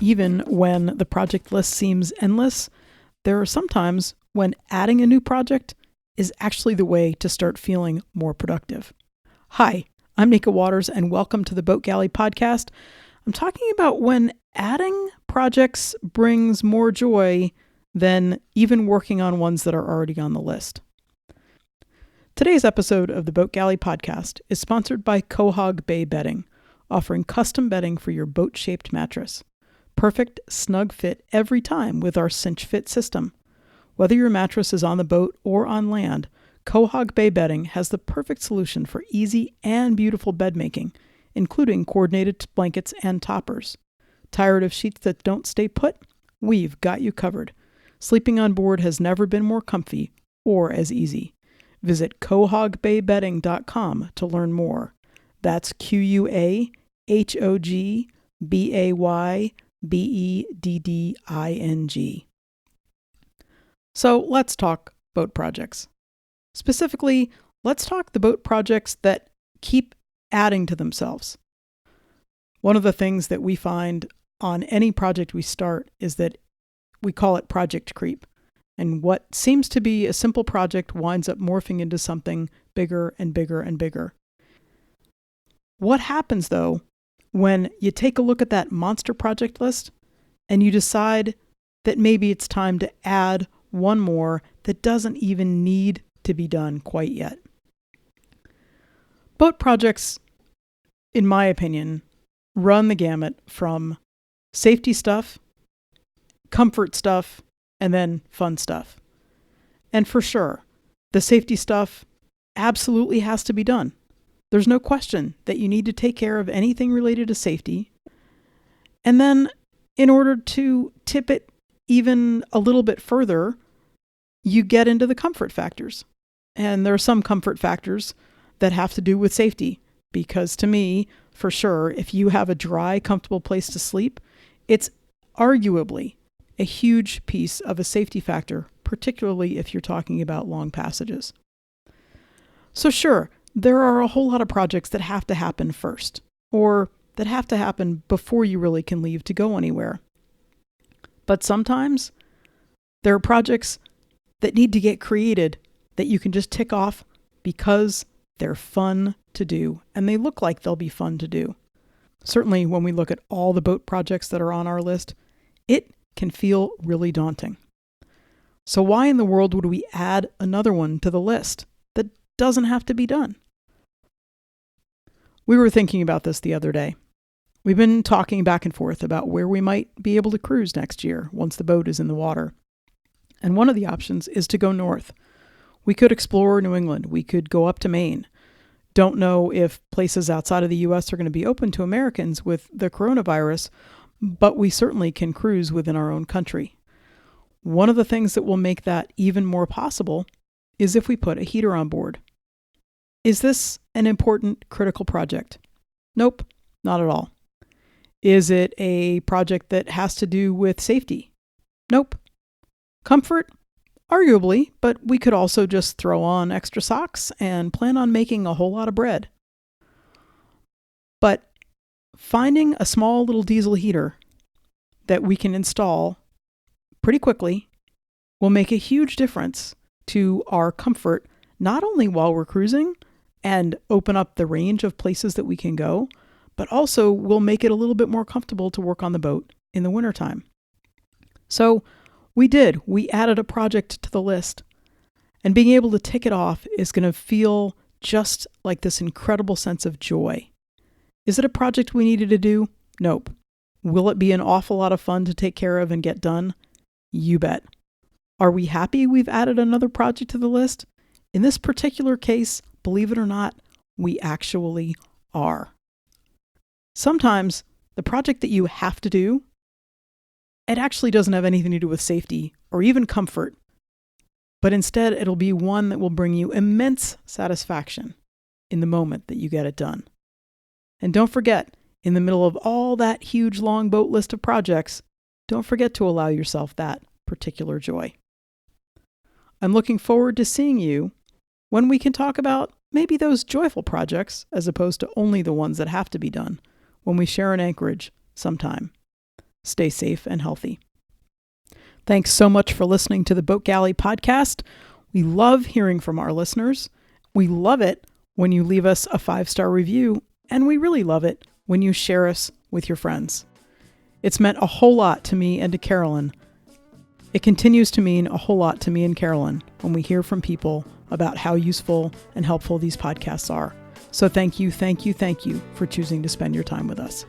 Even when the project list seems endless, there are some times when adding a new project is actually the way to start feeling more productive. Hi, I'm Nika Waters, and welcome to the Boat Galley podcast. I'm talking about when adding projects brings more joy than even working on ones that are already on the list. Today's episode of the Boat Galley podcast is sponsored by Quahog Bay Bedding, offering custom bedding for your boat-shaped mattress. Perfect, snug fit every time with our Cinch Fit system. Whether your mattress is on the boat or on land, Quahog Bay Bedding has the perfect solution for easy and beautiful bed making, including coordinated blankets and toppers. Tired of sheets that don't stay put? We've got you covered. Sleeping on board has never been more comfy or as easy. Visit quahogbaybedding.com to learn more. That's QUAHOGBAYBEDDING. So let's talk boat projects. Specifically, let's talk the boat projects that keep adding to themselves. One of the things that we find on any project we start is that we call it project creep. And what seems to be a simple project winds up morphing into something bigger and bigger and bigger. What happens, though, when you take a look at that monster project list and you decide that maybe it's time to add one more that doesn't even need to be done quite yet? Boat projects, in my opinion, run the gamut from safety stuff, comfort stuff, and then fun stuff. And for sure, the safety stuff absolutely has to be done. There's no question that you need to take care of anything related to safety. And then in order to tip it even a little bit further, you get into the comfort factors. And there are some comfort factors that have to do with safety. Because to me, for sure, if you have a dry, comfortable place to sleep, it's arguably a huge piece of a safety factor, particularly if you're talking about long passages. So sure, there are a whole lot of projects that have to happen first, or that have to happen before you really can leave to go anywhere. But sometimes there are projects that need to get created that you can just tick off because they're fun to do, and they look like they'll be fun to do. Certainly when we look at all the boat projects that are on our list, it can feel really daunting. So why in the world would we add another one to the list that doesn't have to be done? We were thinking about this the other day. We've been talking back and forth about where we might be able to cruise next year once the boat is in the water. And one of the options is to go north. We could explore New England. We could go up to Maine. Don't know if places outside of the U.S. are going to be open to Americans with the coronavirus, but we certainly can cruise within our own country. One of the things that will make that even more possible is if we put a heater on board. Is this an important, critical project? Nope, not at all. Is it a project that has to do with safety? Nope. Comfort? Arguably, but we could also just throw on extra socks and plan on making a whole lot of bread. But finding a small little diesel heater that we can install pretty quickly will make a huge difference to our comfort, not only while we're cruising and open up the range of places that we can go, but also will make it a little bit more comfortable to work on the boat in the wintertime. So we added a project to the list, and being able to tick it off is going to feel just like this incredible sense of joy. Is it a project we needed to do? Nope. Will it be an awful lot of fun to take care of and get done? You bet. Are we happy we've added another project to the list? In this particular case, believe it or not, we actually are. Sometimes the project that you have to do, it actually doesn't have anything to do with safety or even comfort, but instead it'll be one that will bring you immense satisfaction in the moment that you get it done. And don't forget, in the middle of all that huge long boat list of projects, don't forget to allow yourself that particular joy. I'm looking forward to seeing you when we can talk about maybe those joyful projects as opposed to only the ones that have to be done when we share an anchorage sometime. stay safe and healthy. Thanks so much for listening to the Boat Galley podcast. We love hearing from our listeners. We love it when you leave us a 5-star review, and we really love it when you share us with your friends. It's meant a whole lot to me and to Carolyn. It continues to mean a whole lot to me and Carolyn when we hear from people about how useful and helpful these podcasts are. So thank you for choosing to spend your time with us.